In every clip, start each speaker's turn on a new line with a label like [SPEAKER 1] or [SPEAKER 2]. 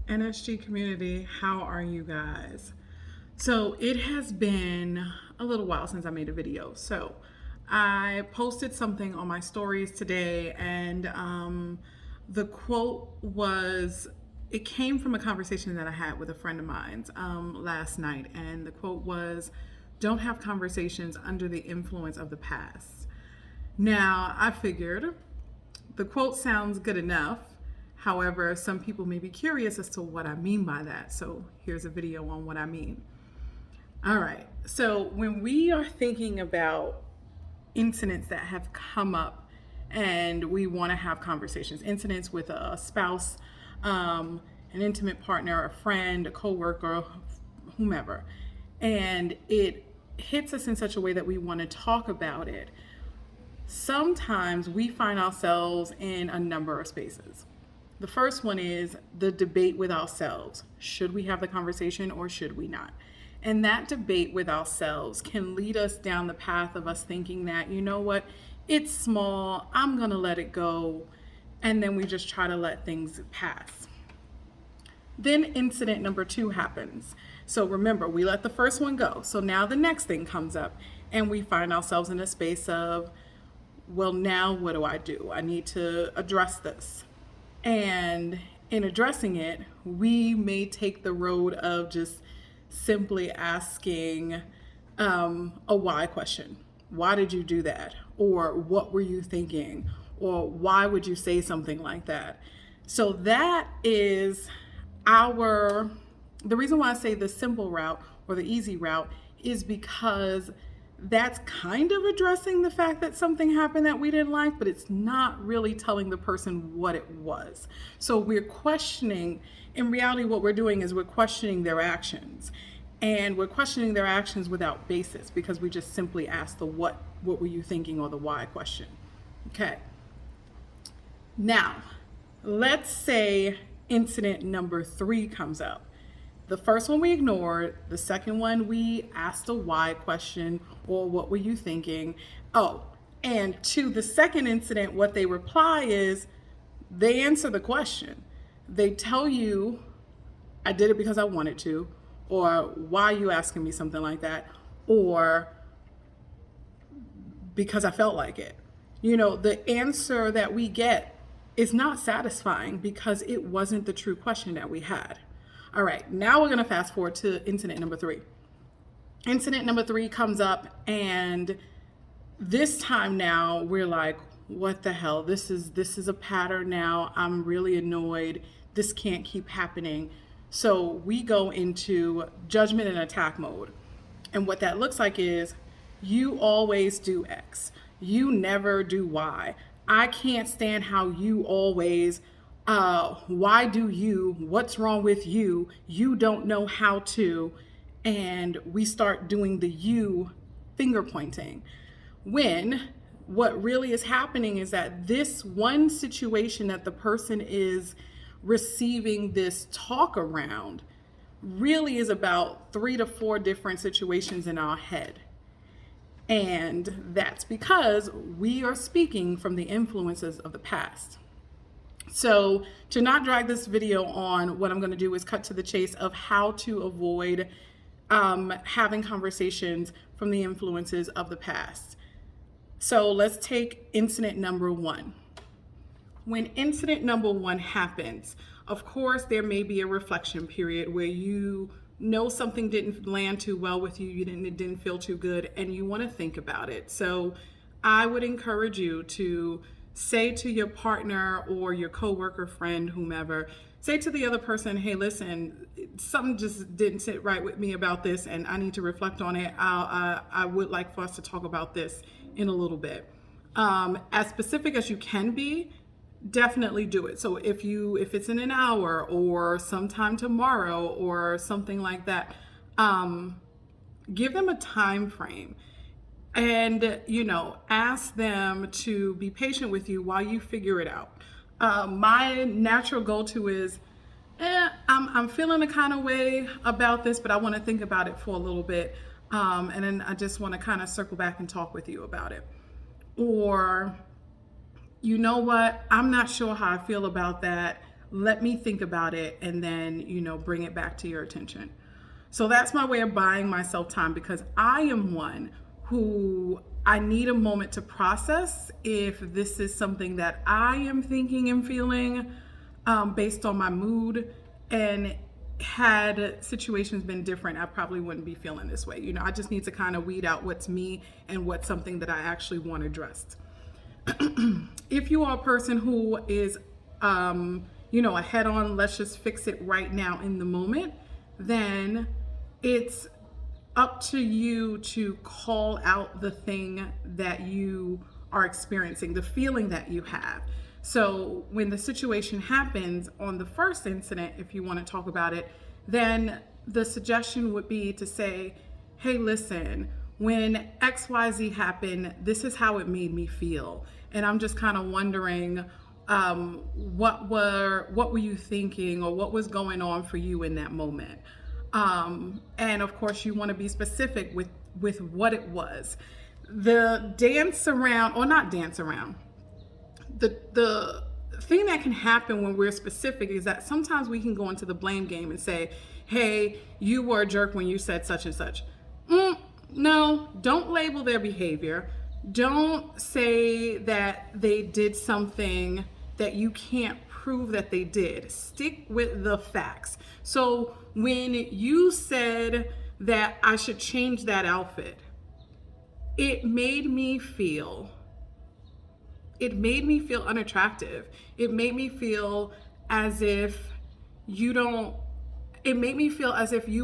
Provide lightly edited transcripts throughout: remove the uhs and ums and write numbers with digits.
[SPEAKER 1] NSG community, how are you guys? So it has been a little while since I made a video. So I posted something on my stories today, and the quote was, it came from a conversation that I had with a friend of mine last night. And the quote was, "Don't have conversations under the influence of the past." Now, I figured the quote sounds good enough. However, some people may be curious as to what I mean by that. So here's a video on what I mean. All right. So when we are thinking about incidents that have come up and we want to have conversations, incidents with a spouse, an intimate partner, a friend, a coworker, whomever, and it hits us in such a way that we want to talk about it, sometimes we find ourselves in a number of spaces. The first one is the debate with ourselves. Should we have the conversation or should we not? And that debate with ourselves can lead us down the path of us thinking that, you know what, it's small, I'm going to let it go. And then we just try to let things pass. Then incident number 2 happens. So remember, we let the first one go. So now the next thing comes up and we find ourselves in a space of, well, now what do I do? I need to address this. And in addressing it, we may take the road of just simply asking a why question. Why did you do that? Or what were you thinking? Or why would you say something like that? So that is the reason why I say the simple route or the easy route is because that's kind of addressing the fact that something happened that we didn't like, but it's not really telling the person what it was. So we're questioning, in reality, what we're doing is we're questioning their actions. And we're questioning their actions without basis because we just simply ask the what were you thinking, or the why question. Okay. Now, let's say incident number 3 comes up. The first one we ignored. The second one we asked a why question, or what were you thinking? Oh, and to the second incident, what they reply is they answer the question. They tell you, I did it because I wanted to, or why are you asking me something like that, or because I felt like it. You know, the answer that we get is not satisfying because it wasn't the true question that we had. All right, now we're going to fast forward to incident number 3. Incident number 3 comes up, and this time now we're like, what the hell? This is a pattern now. I'm really annoyed. This can't keep happening. So we go into judgment and attack mode. And what that looks like is, you always do X. You never do Y. I can't stand how you always, why do you, what's wrong with you? You don't know how to. And we start doing the you finger pointing. When what really is happening is that this one situation that the person is receiving this talk around really is about 3 to 4 different situations in our head. And that's because we are speaking from the influences of the past. So to not drag this video on, what I'm going to do is cut to the chase of how to avoid having conversations from the influences of the past. So let's take incident number 1. When incident number 1 happens, of course, there may be a reflection period where you know something didn't land too well with you, it didn't feel too good, and you want to think about it. So I would encourage you to say to your partner or your coworker, friend, whomever, say to the other person, hey, listen, something just didn't sit right with me about this, and I need to reflect on it. I would like for us to talk about this in a little bit. As specific as you can be, definitely do it. So if it's in an hour or sometime tomorrow or something like that, give them a time frame, and ask them to be patient with you while you figure it out. My natural go-to is, I'm feeling a kind of way about this, but I want to think about it for a little bit, and then I just want to kind of circle back and talk with you about it. Or, you know what, I'm not sure how I feel about that. let me think about it and then, bring it back to your attention. So that's my way of buying myself time, because I am one who I need a moment to process if this is something that I am thinking and feeling based on my mood. And had situations been different, I probably wouldn't be feeling this way. I just need to kind of weed out what's me and what's something that I actually want addressed. If you are a person who is, a head on, let's just fix it right now in the moment, then it's up to you to call out the thing that you are experiencing, the feeling that you have. So when the situation happens on the first incident, if you want to talk about it, then the suggestion would be to say, hey, listen, when XYZ happened, this is how it made me feel. And I'm just kind of wondering, what were you thinking, or what was going on for you in that moment? And of course, you want to be specific with what it was. The dance around, or not dance around, the thing that can happen when we're specific is that sometimes we can go into the blame game and say, hey, you were a jerk when you said such and such. No, don't label their behavior. Don't say that they did something that you can't prove that they did. Stick with the facts. So when you said that I should change that outfit, it made me feel unattractive. It made me feel as if you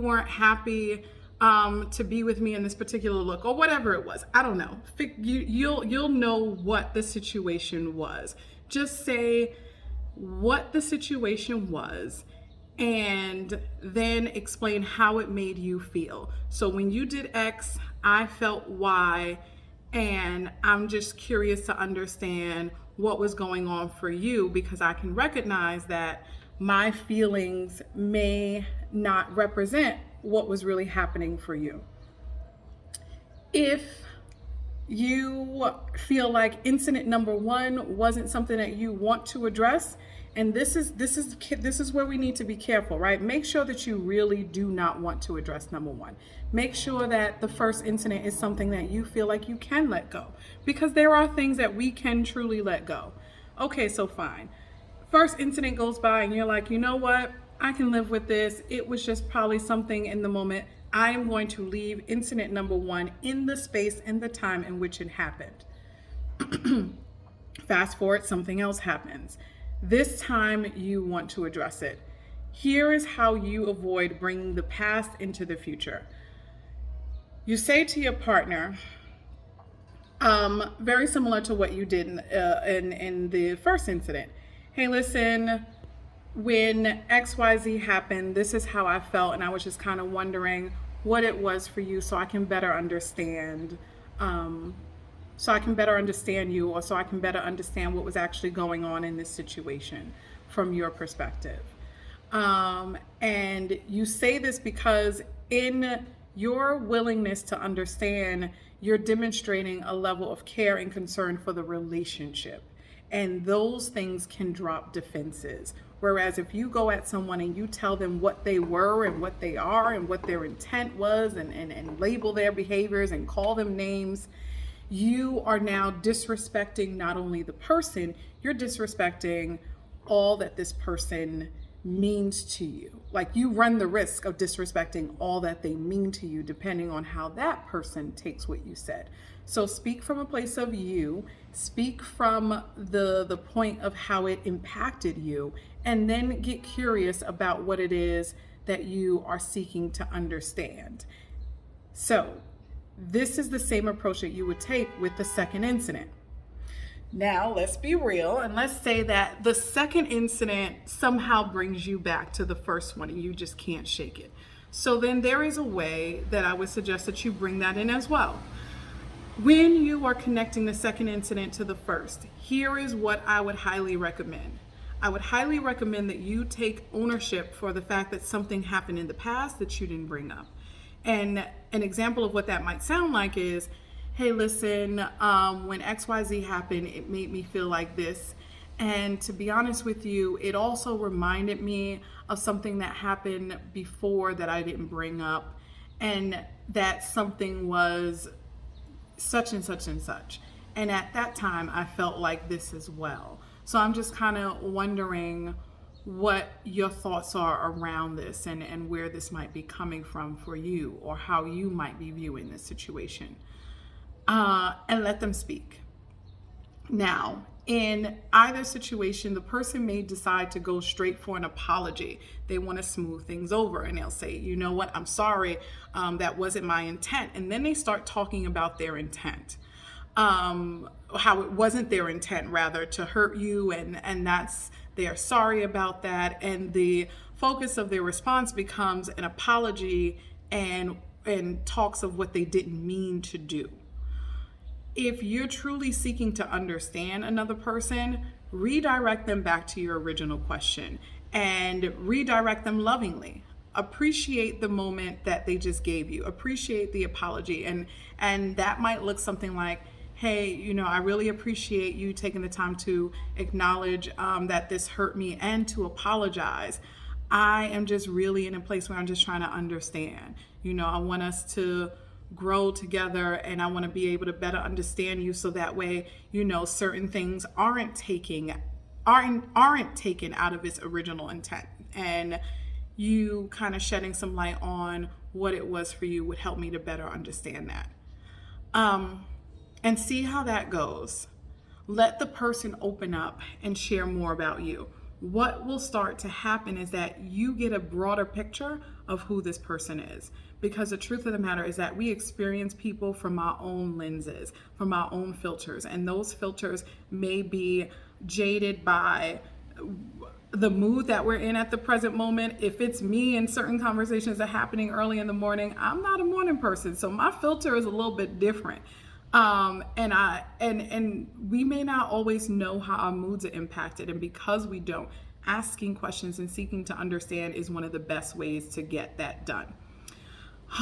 [SPEAKER 1] weren't happy to be with me in this particular look, or whatever it was. I don't know. You'll know what the situation was. Just say what the situation was and then explain how it made you feel. So when you did X, I felt Y, and I'm just curious to understand what was going on for you, because I can recognize that my feelings may not represent what was really happening for you. If you feel like incident number 1 wasn't something that you want to address, and this is where we need to be careful, right? Make sure that you really do not want to address number 1. Make sure that the first incident is something that you feel like you can let go, because there are things that we can truly let go. Okay, so fine. First incident goes by and you're like, you know what? I can live with this. It was just probably something in the moment. I am going to leave incident number 1 in the space and the time in which it happened. Fast forward, something else happens. This time you want to address it. Here is how you avoid bringing the past into the future. You say to your partner, very similar to what you did in the first incident. Hey, listen, when XYZ happened, this is how I felt, and I was just kind of wondering what it was for you, so I can better understand you, or so I can better understand what was actually going on in this situation from your perspective. And you say this because in your willingness to understand, you're demonstrating a level of care and concern for the relationship. And those things can drop defenses. Whereas if you go at someone and you tell them what they were and what they are and what their intent was, and label their behaviors and call them names, you are now disrespecting not only the person, you're disrespecting all that this person means to you. Like, you run the risk of disrespecting all that they mean to you, depending on how that person takes what you said. So speak from a place of you, speak from the point of how it impacted you, and then get curious about what it is that you are seeking to understand. So this is the same approach that you would take with the second incident. Now, let's be real, and let's say that the second incident somehow brings you back to the first one and you just can't shake it. So then there is a way that I would suggest that you bring that in as well. When you are connecting the second incident to the first, here is what I would highly recommend. I would highly recommend that you take ownership for the fact that something happened in the past that you didn't bring up. And an example of what that might sound like is, hey, listen, when XYZ happened, it made me feel like this. And to be honest with you, it also reminded me of something that happened before that I didn't bring up, and that something was such and such and such. And at that time, I felt like this as well. So I'm just kind of wondering what your thoughts are around this, and where this might be coming from for you, or how you might be viewing this situation. And let them speak. Now, in either situation, the person may decide to go straight for an apology. They want to smooth things over, and they'll say, you know what, I'm sorry, that wasn't my intent. And then they start talking about their intent, how it wasn't their intent, rather, to hurt you, and that's, they are sorry about that. And the focus of their response becomes an apology and talks of what they didn't mean to do. If you're truly seeking to understand another person, redirect them back to your original question, and redirect them lovingly. Appreciate the moment that they just gave you. Appreciate the apology. And that might look something like, hey, you know, I really appreciate you taking the time to acknowledge that this hurt me, and to apologize. I am just really in a place where I'm just trying to understand. You know, I want us to grow together, and I want to be able to better understand you, so that way, you know, certain things aren't taken out of its original intent, and you kind of shedding some light on what it was for you would help me to better understand that, and see how that goes. Let the person open up and share more about you. What will start to happen is that you get a broader picture of who this person is. Because the truth of the matter is that we experience people from our own lenses, from our own filters. And those filters may be jaded by the mood that we're in at the present moment. If it's me and certain conversations are happening early in the morning, I'm not a morning person. So my filter is a little bit different. And we may not always know how our moods are impacted, and because we don't, asking questions and seeking to understand is one of the best ways to get that done.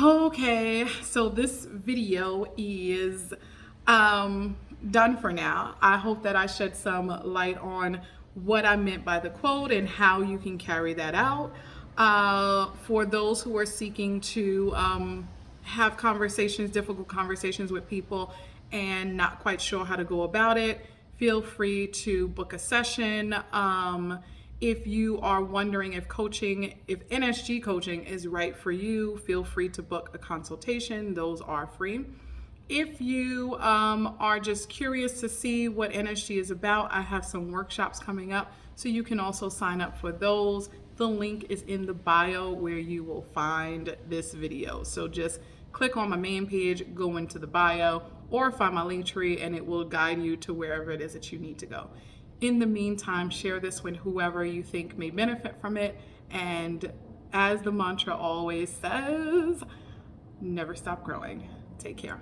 [SPEAKER 1] Okay, so this video is done for now. I hope that I shed some light on what I meant by the quote and how you can carry that out. For those who are seeking to have conversations, difficult conversations with people, and not quite sure how to go about it, feel free to book a session. If you are wondering if NSG coaching is right for you, feel free to book a consultation. Those are free. If you are just curious to see what NSG is about, I have some workshops coming up, so you can also sign up for those. The link is in the bio where you will find this video. So just click on my main page, go into the bio, or find my link tree, and it will guide you to wherever it is that you need to go. In the meantime, share this with whoever you think may benefit from it. And as the mantra always says, never stop growing. Take care.